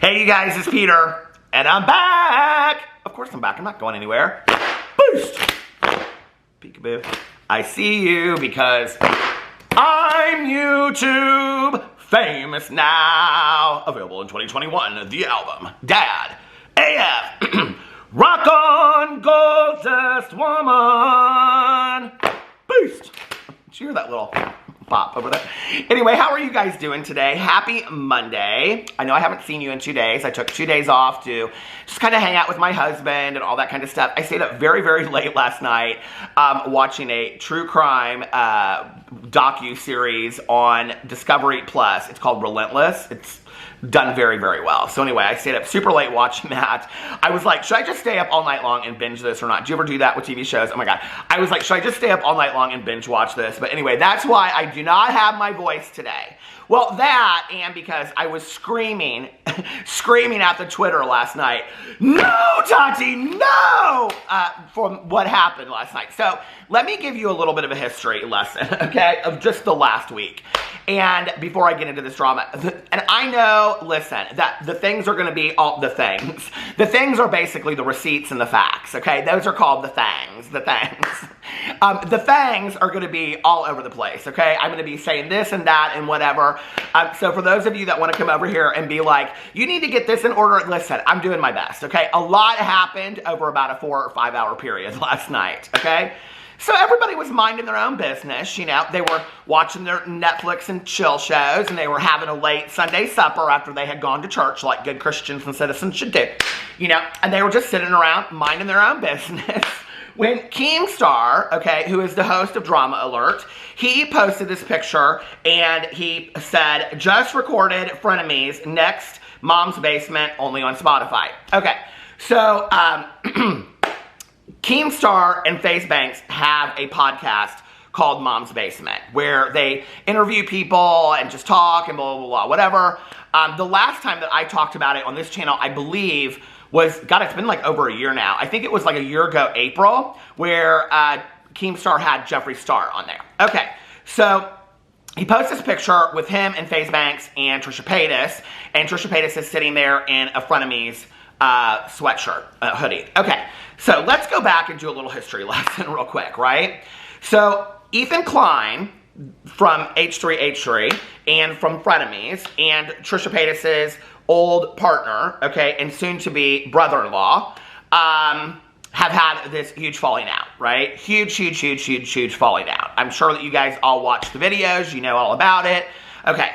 Hey you guys, it's Peter, and I'm back! Of course I'm back, I'm not going anywhere. Boost! Peekaboo. I see you because I'm YouTube famous now. Available in 2021, the album, Dad, AF, Rock on Gold Dust Woman. Boost! Did you hear that little pop over there? Anyway, how are you guys doing today? Happy Monday. I know I haven't seen you in 2 days. I took 2 days off to just kind of hang out with my husband and all that kind of stuff. I stayed up very, very late last night watching a true crime docu-series on Discovery Plus. It's called Relentless. It's done very, very well. So anyway, I stayed up super late watching that. I was like, should I just stay up all night long and binge this or not? Do you ever do that with TV shows? Oh my God. I was like, should I just stay up all night long and binge watch this? But anyway, that's why I do not have my voice today. Well, that and because I was screaming, screaming at the Twitter last night, no, Tati, no, from what happened last night. So let me give you a little bit of a history lesson, okay, of just the last week. And before I get into this drama, and I know, listen, that the things are going to be all the things. The things are basically the receipts and the facts, okay? Those are called the things, the things. The things are going to be all over the place, okay? I'm going to be saying this and that and whatever. So for those of you that want to come over here and be like, you need to get this in order, listen, I'm doing my best, okay? A lot happened over about a 4 or 5 hour period last night, okay? So everybody was minding their own business, you know. They were watching their Netflix and chill shows, and they were having a late Sunday supper after they had gone to church like good Christians and citizens should do, you know. And they were just sitting around minding their own business when Keemstar, okay, who is the host of Drama Alert, he posted this picture, and he said, just recorded Frenemies, next Mom's Basement, only on Spotify. Okay, so, Keemstar and Feuds have a podcast called Mom's Basement, where they interview people and just talk and blah, blah, blah, whatever. The last time that I talked about it on this channel, I believe, was, God, it's been like over a year now. I think it was like a year ago, April, where Keemstar had Jeffree Star on there. Okay, so he posts this picture with him and Feuds and Trisha Paytas, and Trisha Paytas is sitting there in a Frenemies sweatshirt, hoodie. Okay, so let's go back and do a little history lesson real quick, right? So Ethan Klein from H3H3 and from Frenemies and Trisha Paytas' old partner, okay, and soon to be brother-in-law, have had this huge falling out, right? Huge falling out. I'm sure that you guys all watch the videos, you know all about it. Okay,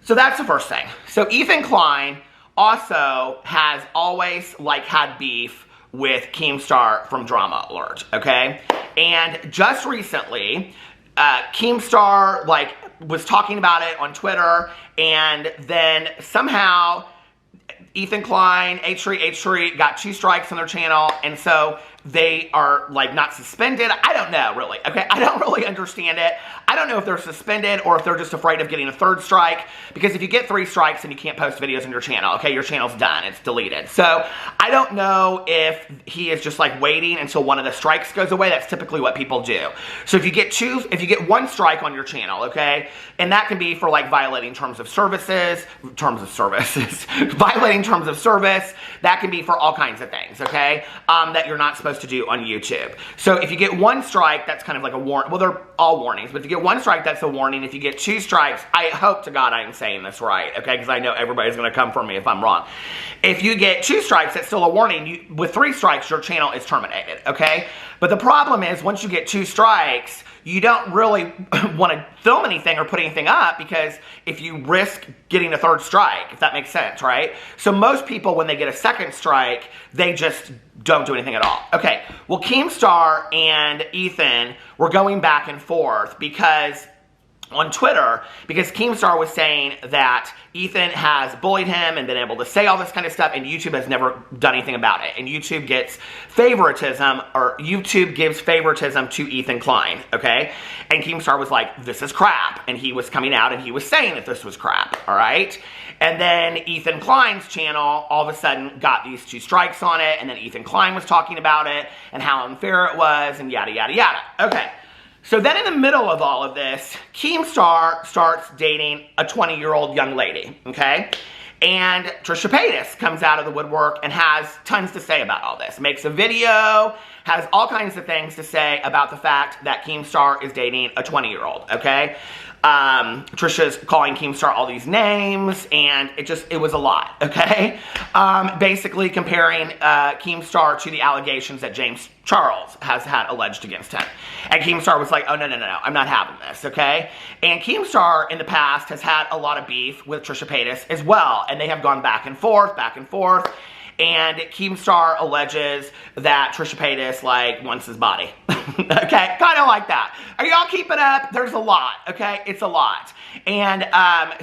so that's the first thing. So Ethan Klein also has always like had beef with Keemstar from Drama Alert, okay? And just recently, Keemstar like was talking about it on Twitter, and then somehow Ethan Klein, H3H3 got 2 strikes on their channel, and so they are like not suspended. I don't know really, okay? I don't really understand it. I don't know if they're suspended or if they're just afraid of getting a 3rd strike, because if you get 3 strikes and you can't post videos on your channel, okay, your channel's done, it's deleted. So I don't know if he is just like waiting until one of the strikes goes away. That's typically what people do. So if you get 1 strike on your channel, okay, and that can be for like violating terms of services, violating terms of service, that can be for all kinds of things, okay, that you're not supposed to do on YouTube. So if you get 1 strike, that's kind of like a warning. Well, they're all warnings, but if you get 1 strike, that's a warning. If you get 2 strikes, I hope to God I'm saying this right, okay, because I know everybody's going to come for me if I'm wrong. If you get 2 strikes, that's still a warning. With 3 strikes, your channel is terminated, okay? But the problem is, once you get 2 strikes, you don't really want to film anything or put anything up, because if you risk getting a 3rd strike, if that makes sense, right? So most people, when they get a 2nd strike, they just don't do anything at all. Okay, well, Keemstar and Ethan were going back and forth because on Twitter, because Keemstar was saying that Ethan has bullied him and been able to say all this kind of stuff, and YouTube has never done anything about it. And YouTube gets favoritism, or YouTube gives favoritism to Ethan Klein, okay? And Keemstar was like, this is crap. And he was coming out and he was saying that this was crap, all right? And then Ethan Klein's channel all of a sudden got these 2 strikes on it, and then Ethan Klein was talking about it and how unfair it was and yada, yada, yada. Okay. So then in the middle of all of this, Keemstar starts dating a 20-year-old young lady, okay? And Trisha Paytas comes out of the woodwork and has tons to say about all this. Makes a video, has all kinds of things to say about the fact that Keemstar is dating a 20-year-old, okay? Trisha's calling Keemstar all these names, and it was a lot, okay? Basically comparing Keemstar to the allegations that James Charles has had alleged against him. And Keemstar was like, oh, no, I'm not having this, okay? And Keemstar in the past has had a lot of beef with Trisha Paytas as well, and they have gone back and forth, and Keemstar alleges that Trisha Paytas, like, wants his body. Okay? Kind of like that. Are y'all keeping up? There's a lot, okay? It's a lot. And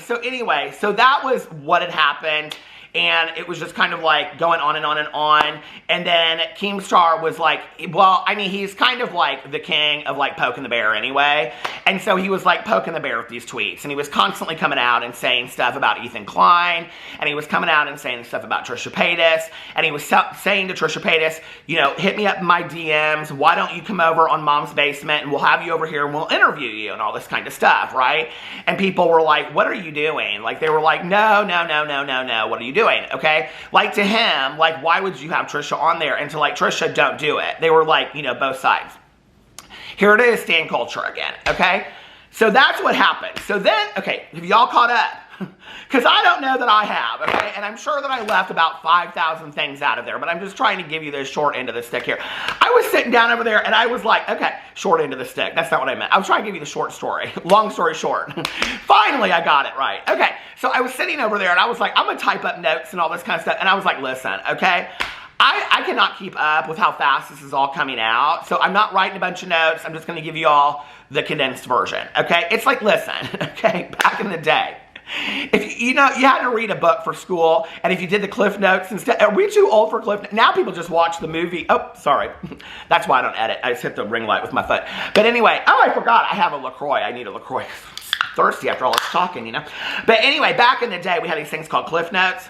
so anyway, so that was what had happened. And it was just kind of like going on and on and on. And then Keemstar was like, well, I mean, he's kind of like the king of like poking the bear anyway. And so he was like poking the bear with these tweets. And he was constantly coming out and saying stuff about Ethan Klein. And he was coming out and saying stuff about Trisha Paytas. And he was saying to Trisha Paytas, you know, hit me up in my DMs. Why don't you come over on Mom's Basement and we'll have you over here and we'll interview you and all this kind of stuff, right? And people were like, what are you doing? Like, they were like, no. What are you doing? Okay? Like, to him, like, why would you have Trisha on there? And to like, Trisha, don't do it. They were like, you know, both sides. Here it is, stan culture again, okay? So that's what happened. So then, okay, have y'all caught up? Because I don't know that I have, okay? And I'm sure that I left about 5,000 things out of there, but I'm just trying to give you the short end of the stick here. I was sitting down over there and I was like, okay, short end of the stick. That's not what I meant. I was trying to give you the short story. Long story short. Finally, I got it right. Okay, so I was sitting over there and I was like, I'm going to type up notes and all this kind of stuff. And I was like, listen, okay? I cannot keep up with how fast this is all coming out. So I'm not writing a bunch of notes. I'm just going to give you all the condensed version, okay? It's like, listen, okay, back in the day, if you know, you had to read a book for school, and if you did the Cliff Notes instead, are we too old for Cliff Notes? Now people just watch the movie. Oh, sorry. That's why I don't edit. I just hit the ring light with my foot. But anyway, oh, I forgot. I have a LaCroix. I need a LaCroix. Thirsty after all this talking, you know. But anyway, back in the day, we had these things called Cliff Notes.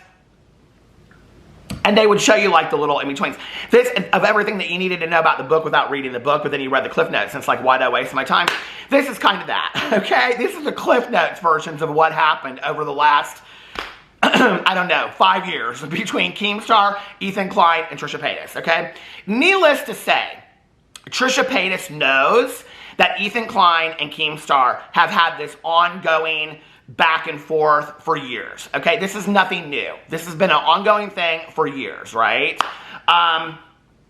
And they would show you like the little in-betweens. This, of everything that you needed to know about the book without reading the book, but then you read the Cliff Notes, and it's like, why did I waste my time? This is kind of that, okay? This is the Cliff Notes versions of what happened over the last, I don't know, 5 years between Keemstar, Ethan Klein, and Trisha Paytas, okay? Needless to say, Trisha Paytas knows that Ethan Klein and Keemstar have had this ongoing back and forth for years, okay? This is nothing new. This has been an ongoing thing for years, right?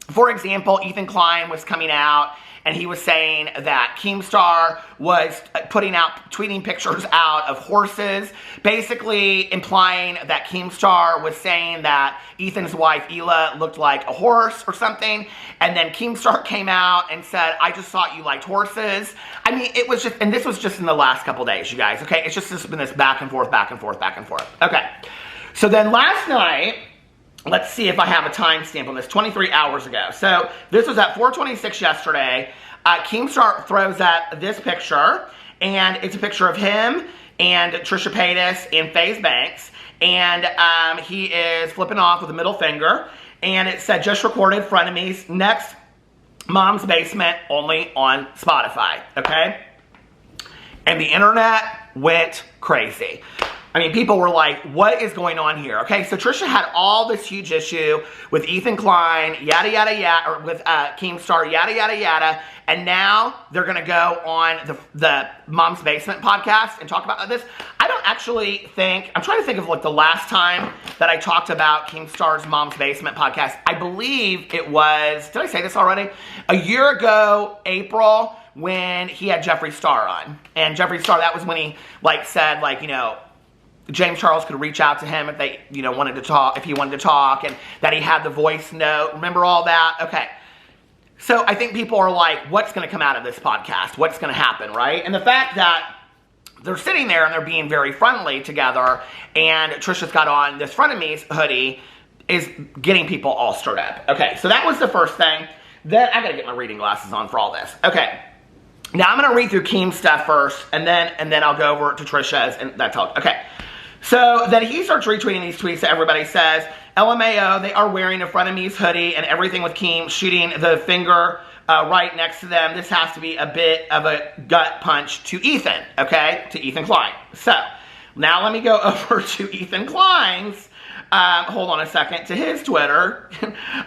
For example, Ethan Klein was coming out and he was saying that Keemstar was tweeting pictures out of horses, basically implying that Keemstar was saying that Ethan's wife, Hila, looked like a horse or something. And then Keemstar came out and said, I just thought you liked horses. I mean, it was just, and this was just in the last couple days, you guys, okay? It's just been this back and forth. Okay. So then last night, let's see if I have a timestamp on this, 23 hours ago. So this was at 4:26 yesterday. Keemstar throws up this picture, and it's a picture of him and Trisha Paytas and Feuds, and he is flipping off with a middle finger, and it said, just recorded frenemies, next Mom's Basement, only on Spotify, okay? And the internet went crazy. I mean, people were like, what is going on here? Okay, so Trisha had all this huge issue with Ethan Klein, yada, yada, yada, or with Keemstar, yada, yada, yada, and now they're going to go on the Mom's Basement podcast and talk about this. I don't actually think, I'm trying to think of like the last time that I talked about Keemstar's Mom's Basement podcast. I believe it was, did I say this already? A year ago, April, when he had Jeffree Star on. And Jeffree Star, that was when he like said like, you know, James Charles could reach out to him if they, you know, wanted to talk, if he wanted to talk, and that he had the voice note. Remember all that? Okay. So I think people are like, what's going to come out of this podcast? What's going to happen, right? And the fact that they're sitting there and they're being very friendly together, and Trisha's got on this Frenemies hoodie, is getting people all stirred up. Okay, so that was the first thing. Then I got to get my reading glasses on for all this. Okay. Now I'm going to read through Keem's stuff first, and then I'll go over to Trisha's, and that's all. Okay. So then he starts retweeting these tweets that everybody says, LMAO, they are wearing a Frenemies hoodie and everything with Keem shooting the finger right next to them. This has to be a bit of a gut punch to Ethan, okay? To Ethan Klein. So Now let me go over to Ethan Klein's, hold on a second, to his Twitter.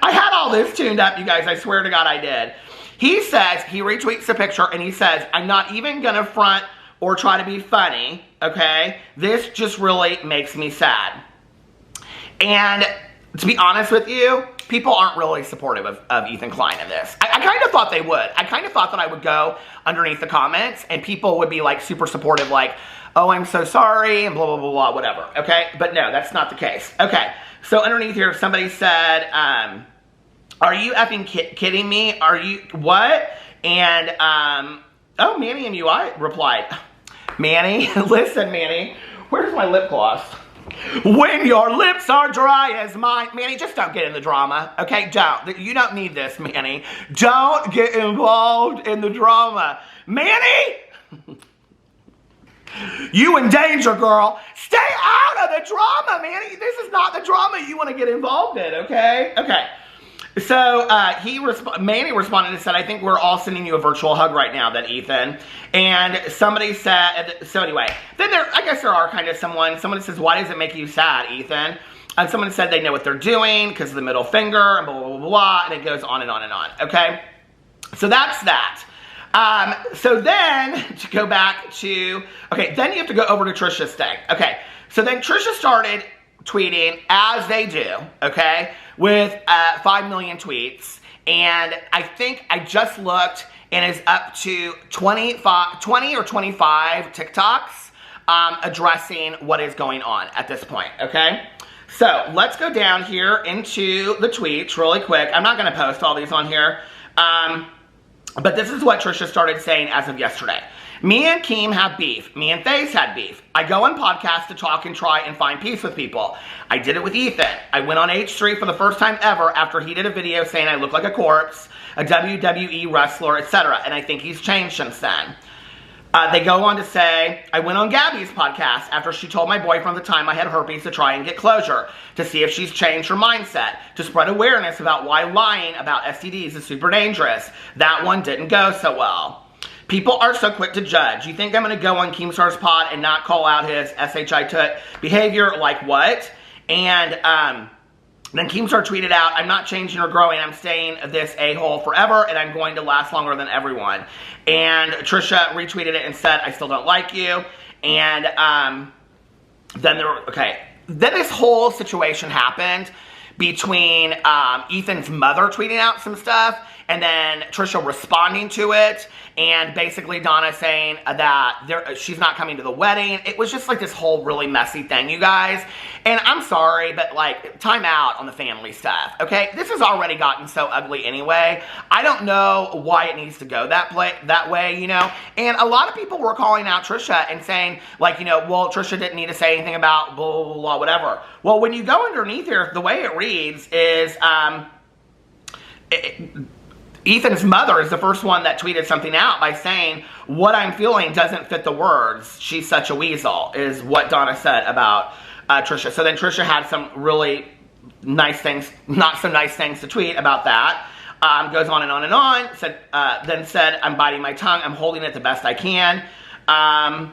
I had all this tuned up, you guys, I swear to God I did. He says, he retweets the picture and he says, I'm not even gonna front or try to be funny, okay? This just really makes me sad. And to be honest with you, people aren't really supportive of Ethan Klein in this. I kind of thought they would. I kind of thought that I would go underneath the comments and people would be like super supportive, like, oh, I'm so sorry, and blah, blah, blah, blah, whatever, okay? But no, that's not the case. Okay, so underneath here, somebody said, are you effing kidding me? Are you, what? And, oh, Manny and UI replied, Manny, listen, Manny, where's my lip gloss? When your lips are dry as mine. Manny, just don't get in the drama, okay? Don't. You don't need this, Manny. Don't get involved in the drama. Manny! You in danger, girl. Stay out of the drama, Manny. This is not the drama you want to get involved in, okay? Okay. So, Manny responded and said, I think we're all sending you a virtual hug right now, that Ethan. And somebody said, so anyway, then I guess there are kind of someone says, why does it make you sad, Ethan? And someone said they know what they're doing because of the middle finger, and blah, blah, blah, blah, and it goes on and on and on, okay? So that's that. So then, to go back to, okay, then you have to go over to Trisha's thing. Okay, so then Trisha started tweeting, as they do, okay, with 5 million tweets, and I think I just looked, and is up to 20 or 25 TikToks addressing what is going on at this point, okay? So, let's go down here into the tweets really quick. I'm not going to post all these on here, but this is what Trisha started saying as of yesterday. Me and Keem have beef. Me and Feuds had beef. I go on podcasts to talk and try and find peace with people. I did it with Ethan. I went on H3 for the first time ever after he did a video saying I look like a corpse, a WWE wrestler, etc. And I think he's changed since then. They go on to say, I went on Gabbie's podcast after she told my boyfriend at the time I had herpes to try and get closure, to see if she's changed her mindset, to spread awareness about why lying about STDs is super dangerous. That one didn't go so well. People are so quick to judge. You think I'm going to go on Keemstar's pod and not call out his SHI toot behavior? Like what? And then Keemstar tweeted out, I'm not changing or growing. I'm staying this a-hole forever, and I'm going to last longer than everyone. And Trisha retweeted it and said, I still don't like you. And then then this whole situation happened between Ethan's mother tweeting out some stuff and then Trisha responding to it, and basically Donna saying that she's not coming to the wedding. It was just like this whole really messy thing, you guys. And I'm sorry, but like, time out on the family stuff, okay? This has already gotten so ugly anyway. I don't know why it needs to go that way, you know? And a lot of people were calling out Trisha and saying, like, you know, well, Trisha didn't need to say anything about blah, blah, blah, whatever. Well, when you go underneath here, the way it reads is, Ethan's mother is the first one that tweeted something out by saying, what I'm feeling doesn't fit the words. She's such a weasel, is what Donna said about Trisha. So then Trisha had some really nice things, not so nice things to tweet about that. Goes on and on and on. Then said, I'm biting my tongue. I'm holding it the best I can. And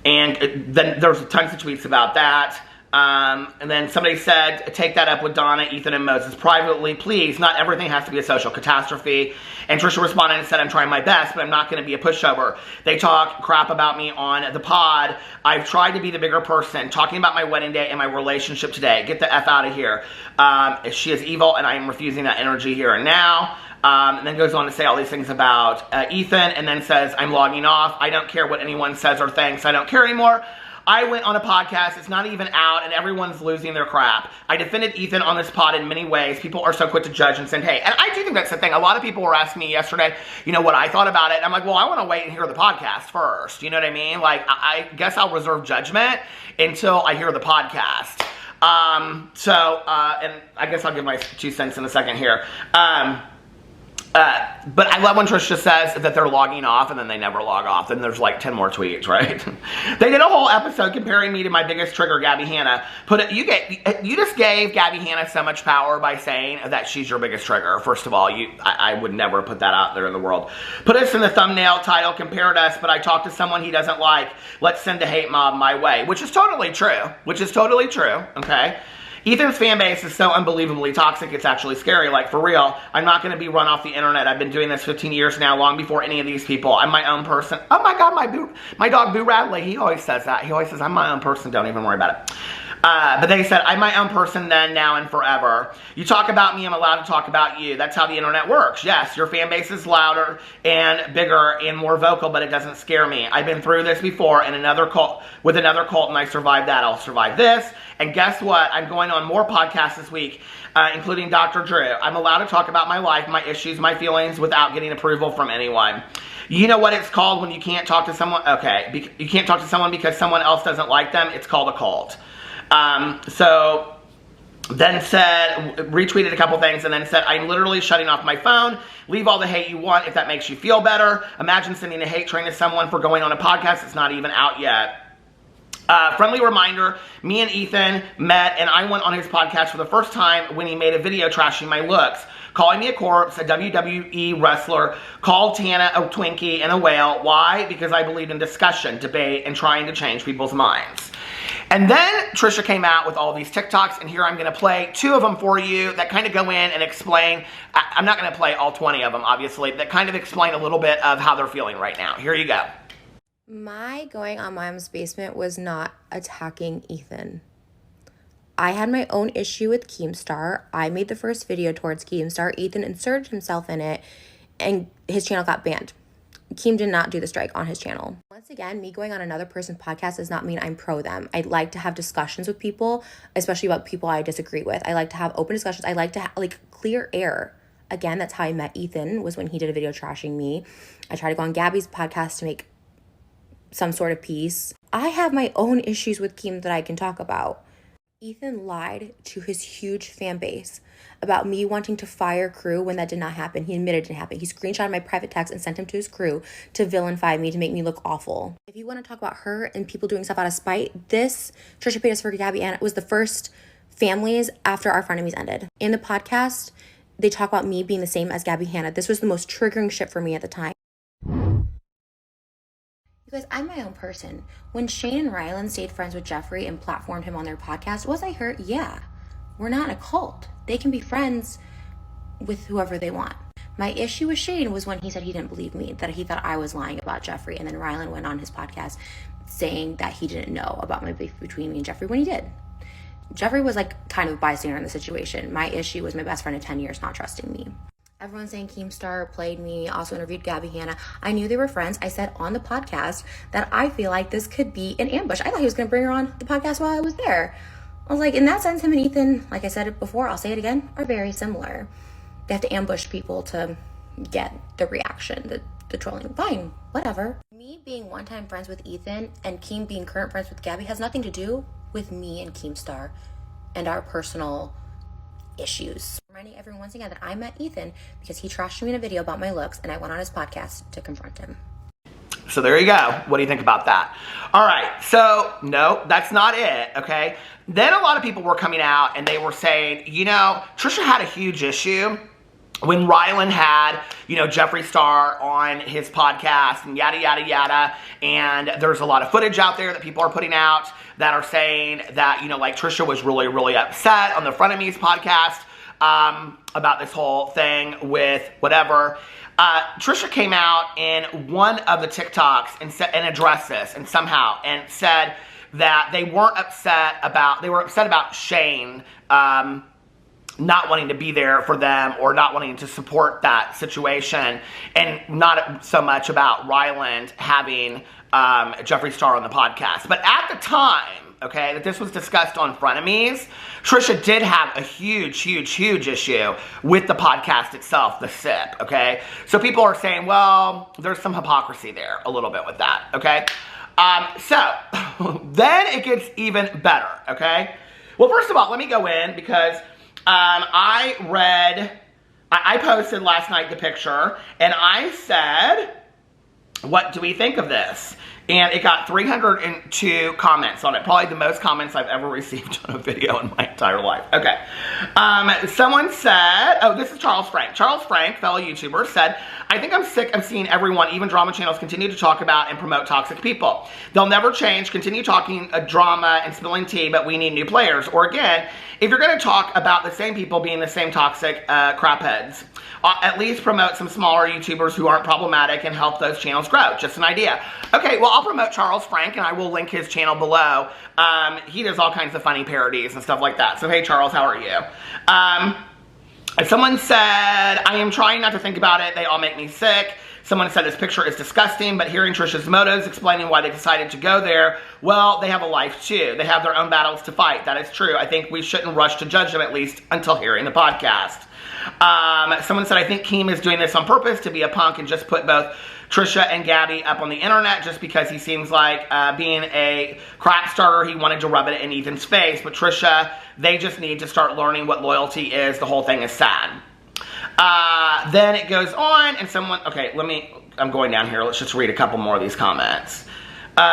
then there's tons of tweets about that. And then somebody said, take that up with Donna, Ethan, and Moses privately. Please, not everything has to be a social catastrophe. And Trisha responded and said, I'm trying my best, but I'm not going to be a pushover. They talk crap about me on the pod. I've tried to be the bigger person, talking about my wedding day and my relationship today. Get the F out of here. She is evil, and I am refusing that energy here and now. And then goes on to say all these things about Ethan, and then says, I'm logging off. I don't care what anyone says or thinks. I don't care anymore. I went on a podcast, it's not even out, and everyone's losing their crap. I defended Ethan on this pod in many ways. People are so quick to judge and say, hey, and I do think that's the thing. A lot of people were asking me yesterday, you know, what I thought about it. And I'm like, well, I want to wait and hear the podcast first. You know what I mean? Like, I guess I'll reserve judgment until I hear the podcast. And I guess I'll give my 2 cents in a second here. But I love when Trisha says that they're logging off and then they never log off. Then there's like 10 more tweets, right? They did a whole episode comparing me to my biggest trigger, Gabbie Hanna. You just gave Gabbie Hanna so much power by saying that she's your biggest trigger. First of all, I would never put that out there in the world. Put us in the thumbnail title, compared us, but I talked to someone he doesn't like. Let's send a hate mob my way, which is totally true. Okay? Ethan's fan base is so unbelievably toxic, it's actually scary. Like, for real, I'm not going to be run off the internet. I've been doing this 15 years now, long before any of these people. I'm my own person. Oh my God, my dog Boo Radley, he always says that. He always says, I'm my own person, don't even worry about it. But they said, I'm my own person then, now, and forever. You talk about me, I'm allowed to talk about you. That's how the internet works. Yes, your fan base is louder and bigger and more vocal, but it doesn't scare me. I've been through this before with another cult, and I survived that. I'll survive this. And guess what? I'm going on more podcasts this week, including Dr. Drew. I'm allowed to talk about my life, my issues, my feelings without getting approval from anyone. You know what it's called when you can't talk to someone? Okay, you can't talk to someone because someone else doesn't like them. It's called a cult. So then said, retweeted a couple things and then said, I'm literally shutting off my phone. Leave all the hate you want if that makes you feel better. Imagine sending a hate train to someone for going on a podcast that's not even out yet. Friendly reminder, me and Ethan met and I went on his podcast for the first time when he made a video trashing my looks, calling me a corpse, a WWE wrestler, called Hanna a Twinkie and a whale. Why? Because I believed in discussion, debate, and trying to change people's minds. And then Trisha came out with all these TikToks, and here I'm going to play 2 of them for you that kind of go in and explain. I'm not going to play all 20 of them, obviously, that kind of explain a little bit of how they're feeling right now. Here you go. My going on Mom's Basement was not attacking Ethan. I had my own issue with Keemstar. I made the first video towards Keemstar. Ethan inserted himself in it, and his channel got banned. Keem did not do the strike on his channel. Once again, me going on another person's podcast does not mean I'm pro them. I like to have discussions with people, especially about people I disagree with. I like to have open discussions. I like to clear air. Again, that's how I met Ethan, was when he did a video trashing me. I tried to go on Gabbie's podcast to make some sort of peace. I have my own issues with Keem that I can talk about. Ethan lied to his huge fan base about me wanting to fire crew when that did not happen. He admitted it didn't happen. He screenshotted my private text and sent him to his crew to villainify me, to make me look awful. If you want to talk about her and people doing stuff out of spite, this Trisha Paytas for Gabbie Anna was the first families after our frenemies ended. In the podcast, they talk about me being the same as Gabbie Hanna. This was the most triggering shit for me at the time. Because I'm my own person. When Shane and Rylan stayed friends with Jeffrey and platformed him on their podcast, was I hurt? Yeah. We're not a cult. They can be friends with whoever they want. My issue with Shane was when he said he didn't believe me, that he thought I was lying about Jeffrey, and then Rylan went on his podcast saying that he didn't know about my beef between me and Jeffrey when he did. Jeffrey was kind of a bystander in the situation. My issue was my best friend of 10 years not trusting me. Everyone's saying Keemstar played me, also interviewed Gabbie Hanna. I knew they were friends. I said on the podcast that I feel like this could be an ambush. I thought he was going to bring her on the podcast while I was there. I was like, in that sense, him and Ethan, like I said it before, I'll say it again, are very similar. They have to ambush people to get the reaction, the trolling. Fine, whatever. Me being one-time friends with Ethan and Keem being current friends with Gabbie has nothing to do with me and Keemstar and our personal issues. Reminding everyone once again that I met Ethan because he trashed me in a video about my looks, and I went on his podcast to confront him. So there you go. What do you think about that? All right. So no, that's not it. Okay. Then a lot of people were coming out and they were saying, Trisha had a huge issue when Rylan had, Jeffree Star on his podcast and yada, yada, yada. And there's a lot of footage out there that people are putting out that are saying that, Trisha was really, really upset on the Frenemies podcast about this whole thing with whatever. Trisha came out in one of the TikToks and addressed this and said that they were upset about Shane, not wanting to be there for them or not wanting to support that situation, and not so much about Ryland having Jeffree Star on the podcast. But at the time, that this was discussed on Frenemies, Trisha did have a huge, huge, huge issue with the podcast itself, the SIP, So people are saying, well, there's some hypocrisy there a little bit with that, So then it gets even better, Well, first of all, let me go in because I read I posted last night the picture, and I said, what do we think of this? And it got 302 comments on it. Probably the most comments I've ever received on a video in my entire life. Okay. Someone said, oh, this is Charles Frank. Charles Frank, fellow YouTuber, said, I think I'm sick of seeing everyone, even drama channels, continue to talk about and promote toxic people. They'll never change, continue talking drama and spilling tea, but we need new players. Or again, if you're going to talk about the same people being the same toxic crapheads, at least promote some smaller YouTubers who aren't problematic and help those channels grow. Just an idea. Okay, well, I'll promote Charles Frank, and I will link his channel below. He does all kinds of funny parodies and stuff like that. So, hey, Charles, how are you? Someone said, I am trying not to think about it. They all make me sick. Someone said this picture is disgusting, but hearing Trisha's motives explaining why they decided to go there, well, they have a life too. They have their own battles to fight. That is true. I think we shouldn't rush to judge them, at least until hearing the podcast. Someone said, I think Keem is doing this on purpose to be a punk and just put both Trisha and Gabbie up on the internet just because he seems like being a crap starter. He wanted to rub it in Ethan's face, but Trisha, they just need to start learning what loyalty is. The whole thing is sad. Then it goes on and someone, okay, I'm going down here. Let's just read a couple more of these comments.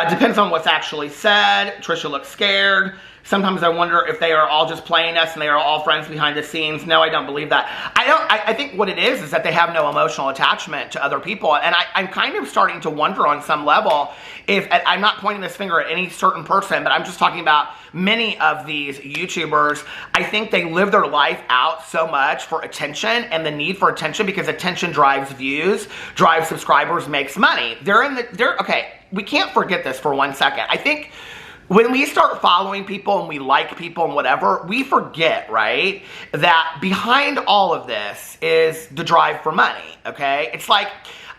Depends on what's actually said. Trisha looks scared. Sometimes I wonder if they are all just playing us and they are all friends behind the scenes. No, I don't believe that. I think what it is that they have no emotional attachment to other people. And I'm kind of starting to wonder on some level if, I'm not pointing this finger at any certain person, but I'm just talking about many of these YouTubers. I think they live their life out so much for attention and the need for attention because attention drives views, drives subscribers, makes money. Okay, we can't forget this for 1 second. I think when we start following people and we like people and whatever, we forget, right, that behind all of this is the drive for money, okay? It's like,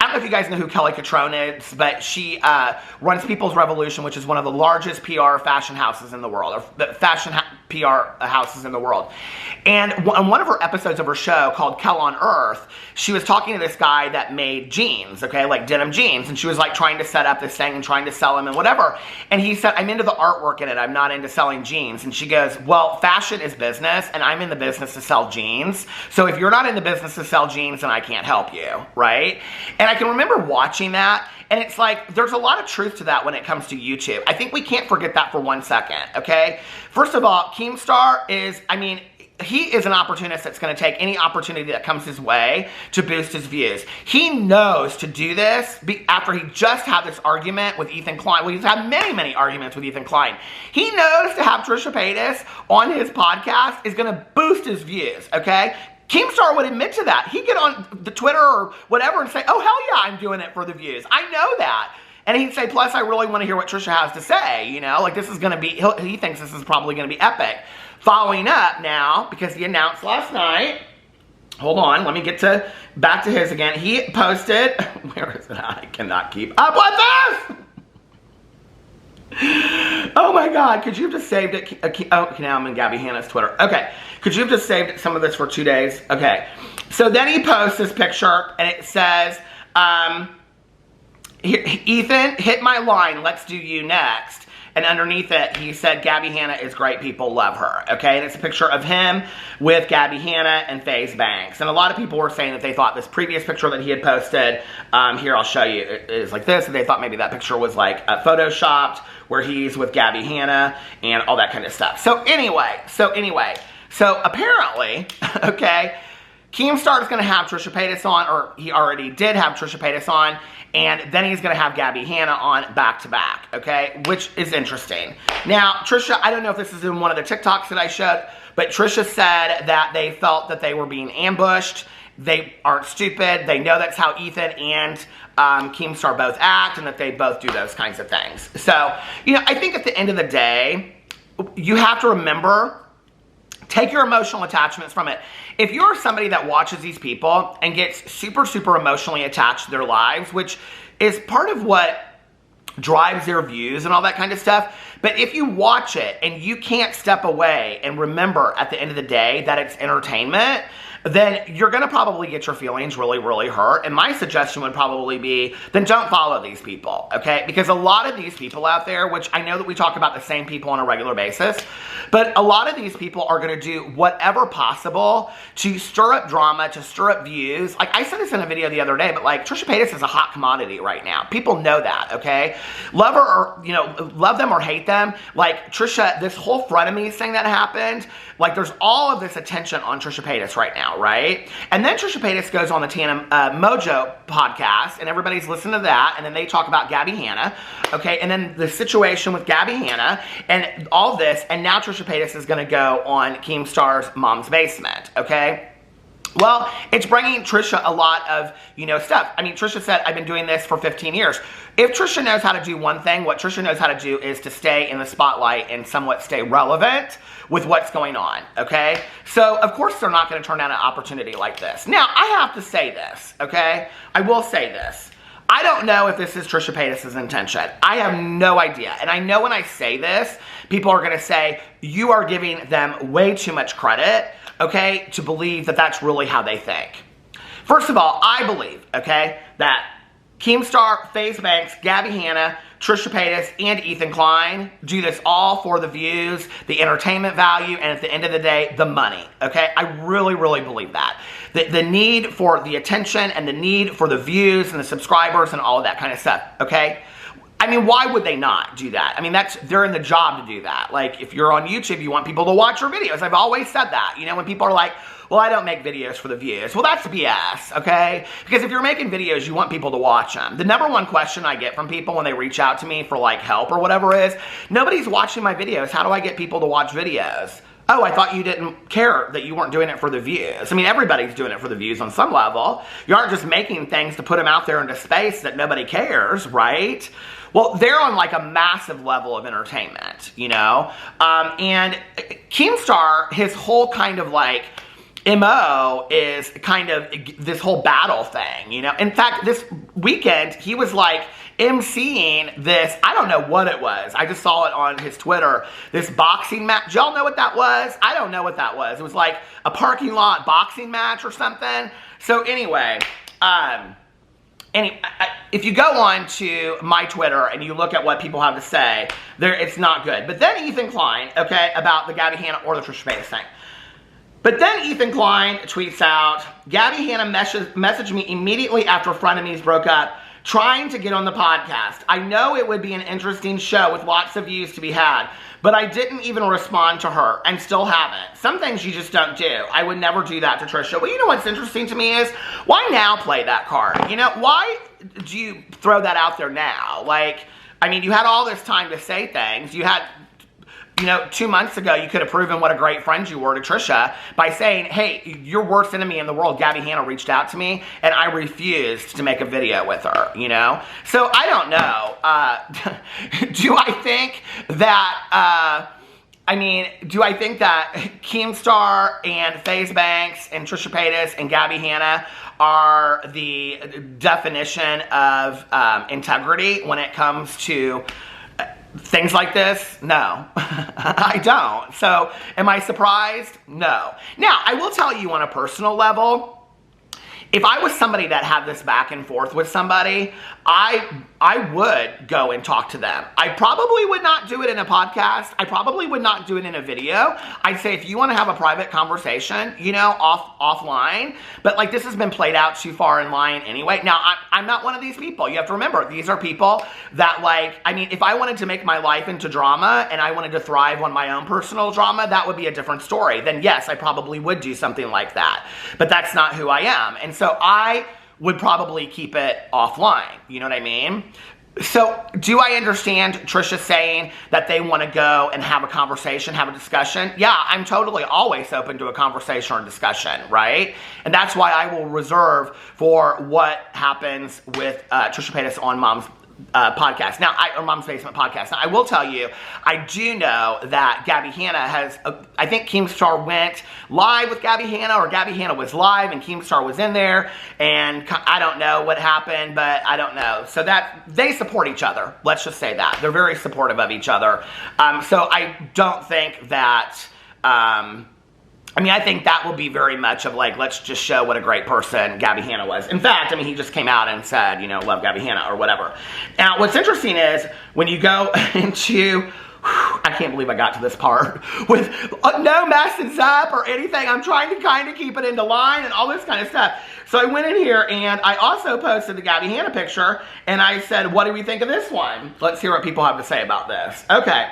I don't know if you guys know who Kelly Catrone is, but she runs People's Revolution, which is one of the largest PR fashion houses in the world, or fashion PR houses in the world. And on one of her episodes of her show called Kel on Earth, she was talking to this guy that made jeans, okay, like denim jeans. And she was like trying to set up this thing and trying to sell them and whatever. And he said, I'm into the artwork in it. I'm not into selling jeans. And she goes, well, fashion is business and I'm in the business to sell jeans. So if you're not in the business to sell jeans, then I can't help you, right? And I can remember watching that. And it's like, there's a lot of truth to that when it comes to YouTube. I think we can't forget that for 1 second, okay? First of all, Keemstar is, he is an opportunist that's going to take any opportunity that comes his way to boost his views. He knows to do this after he just had this argument with Ethan Klein. Well, he's had many, many arguments with Ethan Klein. He knows to have Trisha Paytas on his podcast is going to boost his views, okay? Keemstar would admit to that. He'd get on the Twitter or whatever and say, oh, hell yeah, I'm doing it for the views. I know that. And he'd say, plus, I really want to hear what Trisha has to say, you know? Like, this is going to be, he thinks this is probably going to be epic. Following up now, because he announced last night, hold on, let me get back to his again. He posted, where is it? I cannot keep up with this! Oh my God, could you have just saved it? Oh, now I'm in Gabbie Hanna's Twitter. Okay, could you have just saved some of this for 2 days? Okay, so then he posts this picture and it says, Ethan, hit my line, let's do you next. And underneath it, he said, Gabbie Hanna is great, people love her, okay? And it's a picture of him with Gabbie Hanna and Feuds Banks. And a lot of people were saying that they thought this previous picture that he had posted, here, I'll show you, it is like this, and they thought maybe that picture was like photoshopped, where he's with Gabbie Hanna and all that kind of stuff. So anyway, so apparently, okay, Keemstar is going to have Trisha Paytas on, or he already did have Trisha Paytas on, and then he's going to have Gabbie Hanna on back-to-back, okay? Which is interesting. Now, Trisha, I don't know if this is in one of the TikToks that I showed, but Trisha said that they felt that they were being ambushed. They aren't stupid. They know that's how Ethan and Keemstar both act, and that they both do those kinds of things. So, you know, I think at the end of the day, you have to remember, take your emotional attachments from it. If you're somebody that watches these people and gets super, super emotionally attached to their lives, which is part of what drives their views and all that kind of stuff, But if you watch it and you can't step away and remember at the end of the day that it's entertainment, then you're going to probably get your feelings really, really hurt. And my suggestion would probably be, then don't follow these people, okay? Because a lot of these people out there, which I know that we talk about the same people on a regular basis, but a lot of these people are going to do whatever possible to stir up drama, to stir up views. Like, I said this in a video the other day, but like, Trisha Paytas is a hot commodity right now. People know that, okay? Love her or, you know, love them or hate them. Like, Trisha, this whole frenemies thing that happened, like, there's all of this attention on Trisha Paytas right now, right? And then Trisha Paytas goes on the Tana Mojo podcast, and everybody's listening to that, and then they talk about Gabbie Hanna, okay? And then the situation with Gabbie Hanna, and all this, and now Trisha Paytas is going to go on Keemstar's Mom's Basement, okay? Well, it's bringing Trisha a lot of, you know, stuff. I mean, Trisha said, I've been doing this for 15 years. If Trisha knows how to do one thing, what Trisha knows how to do is to stay in the spotlight and somewhat stay relevant with what's going on, okay? So, of course, they're not going to turn down an opportunity like this. Now, I have to say this, okay? I will say this. I don't know if this is Trisha Paytas' intention. I have no idea. And I know when I say this, people are going to say, you are giving them way too much credit, okay, to believe that that's really how they think. First of all, I believe, okay, that Keemstar, Feuds, Gabbie Hanna, Trisha Paytas, and Ethan Klein do this all for the views, the entertainment value, and at the end of the day, the money, okay? I really, really believe that. The need for the attention and the need for the views and the subscribers and all of that kind of stuff, okay? I mean, why would they not do that? I mean, they're in the job to do that. Like, if you're on YouTube, you want people to watch your videos. I've always said that. You know, when people are like, well, I don't make videos for the views. Well, that's BS, okay? Because if you're making videos, you want people to watch them. The number one question I get from people when they reach out to me for, like, help or whatever is, nobody's watching my videos. How do I get people to watch videos? Oh, I thought you didn't care that you weren't doing it for the views. I mean, everybody's doing it for the views on some level. You aren't just making things to put them out there into space that nobody cares, right? Well, they're on like a massive level of entertainment, you know? And Keemstar, his whole kind of like MO is kind of this whole battle thing, you know? In fact, this weekend, he was like emceeing this, I don't know what it was. I just saw it on his Twitter, this boxing match. Do y'all know what that was? I don't know what that was. It was like a parking lot boxing match or something. So anyway, if you go on to my Twitter and you look at what people have to say, it's not good. But then Ethan Klein, okay, about the Gabbie Hanna or the Trisha Paytas thing. But then Ethan Klein tweets out, Gabbie Hanna messaged me immediately after Frenemies broke up, trying to get on the podcast. I know it would be an interesting show with lots of views to be had, but I didn't even respond to her and still haven't. Some things you just don't do. I would never do that to Trisha. Well, you know what's interesting to me is, why now play that card? You know, why do you throw that out there now? Like, I mean, you had all this time to say things. You had, you know, 2 months ago, you could have proven what a great friend you were to Trisha by saying, hey, your worst enemy in the world, Gabbie Hanna, reached out to me, and I refused to make a video with her, you know? So, I don't know. Do I think that, do I think that Keemstar and Feuds and Trisha Paytas and Gabbie Hanna are the definition of integrity when it comes to things like this? No, I don't. So, am I surprised? No. Now, I will tell you on a personal level, if I was somebody that had this back and forth with somebody, I would go and talk to them. I probably would not do it in a podcast. I probably would not do it in a video. I'd say if you want to have a private conversation, you know, offline, but like this has been played out too far in line anyway. Now, I'm not one of these people. You have to remember, these are people that like, I mean, if I wanted to make my life into drama and I wanted to thrive on my own personal drama, that would be a different story. Then yes, I probably would do something like that. But that's not who I am. And so I would probably keep it offline. You know what I mean? So, do I understand Trisha saying that they want to go and have a conversation, have a discussion? Yeah, I'm totally always open to a conversation or discussion, right? And that's why I will reserve for what happens with Trisha Paytas on Mom's podcast. Now, or Mom's Basement podcast. Now, I will tell you, I do know that Gabbie Hanna has, I think Keemstar went live with Gabbie Hanna, or Gabbie Hanna was live and Keemstar was in there, and I don't know what happened, but I don't know. So that, they support each other. Let's just say that. They're very supportive of each other. So I don't think that, I mean, I think that will be very much of like, let's just show what a great person Gabbie Hanna was. In fact, I mean, he just came out and said, you know, love Gabbie Hanna or whatever. Now, what's interesting is when you go into, I can't believe I got to this part, with no messes up or anything. I'm trying to kind of keep it into line and all this kind of stuff. So I went in here and I also posted the Gabbie Hanna picture and I said, what do we think of this one? Let's hear what people have to say about this. Okay.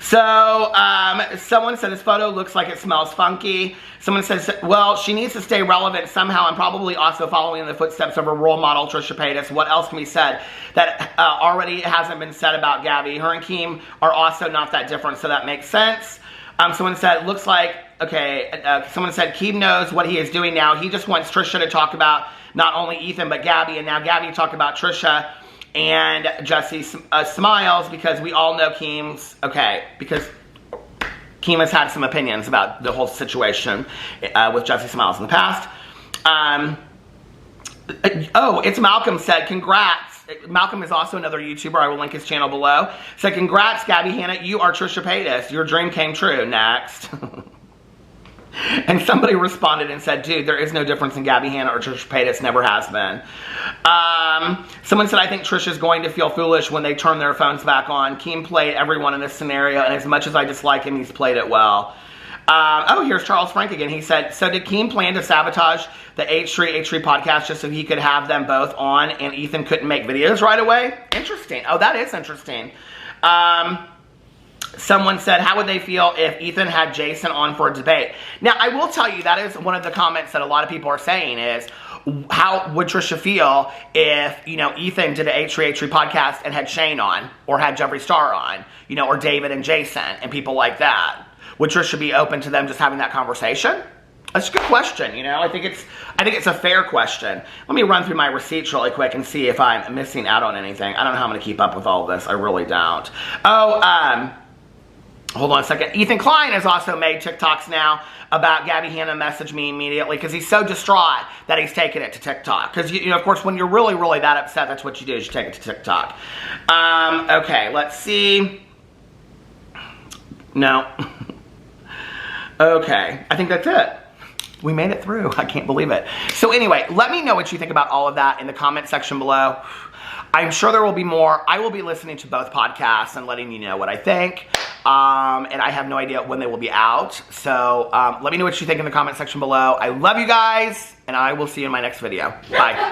So, someone said this photo looks like it smells funky. Someone says, well, she needs to stay relevant somehow and probably also following in the footsteps of her role model, Trisha Paytas. What else can be said that already hasn't been said about Gabbie? Her and Keem are also not that different, so that makes sense. Someone said, looks like, okay, someone said Keem knows what he is doing now. He just wants Trisha to talk about not only Ethan, but Gabbie, and now Gabbie talk about Trisha. And Jesse smiles because we all know Keem's, because Keem has had some opinions about the whole situation with Jesse Smiles in the past. Oh, it's Malcolm said, congrats. Malcolm is also another YouTuber. I will link his channel below. Said, congrats, Gabbie Hanna. You are Trisha Paytas. Your dream came true. Next. And somebody responded and said, dude, there is no difference in Gabbie Hanna or Trisha Paytas. Never has been. Someone said, I think Trisha's going to feel foolish when they turn their phones back on. Keem played everyone in this scenario, and as much as I dislike him, he's played it well. Oh, here's Charles Frank again. He said, so did Keem plan to sabotage the H3 podcast just so he could have them both on and Ethan couldn't make videos right away? Interesting. Oh, that is interesting. Someone said, how would they feel if Ethan had Jason on for a debate? Now, I will tell you, that is one of the comments that a lot of people are saying is, how would Trisha feel if, you know, Ethan did an H3 podcast and had Shane on, or had Jeffree Star on, you know, or David and Jason and people like that? Would Trisha be open to them just having that conversation? That's a good question, you know. I think it's a fair question. Let me run through my receipts really quick and see if I'm missing out on anything. I don't know how I'm going to keep up with all of this. I really don't. Oh, hold on a second. Ethan Klein has also made TikToks now about Gabbie Hanna messaged me immediately because he's so distraught that he's taken it to TikTok. Because, you know, of course, when you're really, really that upset, that's what you do is you take it to TikTok. Okay, let's see. No. Okay, I think that's it. We made it through. I can't believe it. So anyway, let me know what you think about all of that in the comment section below. I'm sure there will be more. I will be listening to both podcasts and letting you know what I think. And I have no idea when they will be out. So let me know what you think in the comment section below. I love you guys, and I will see you in my next video. Bye.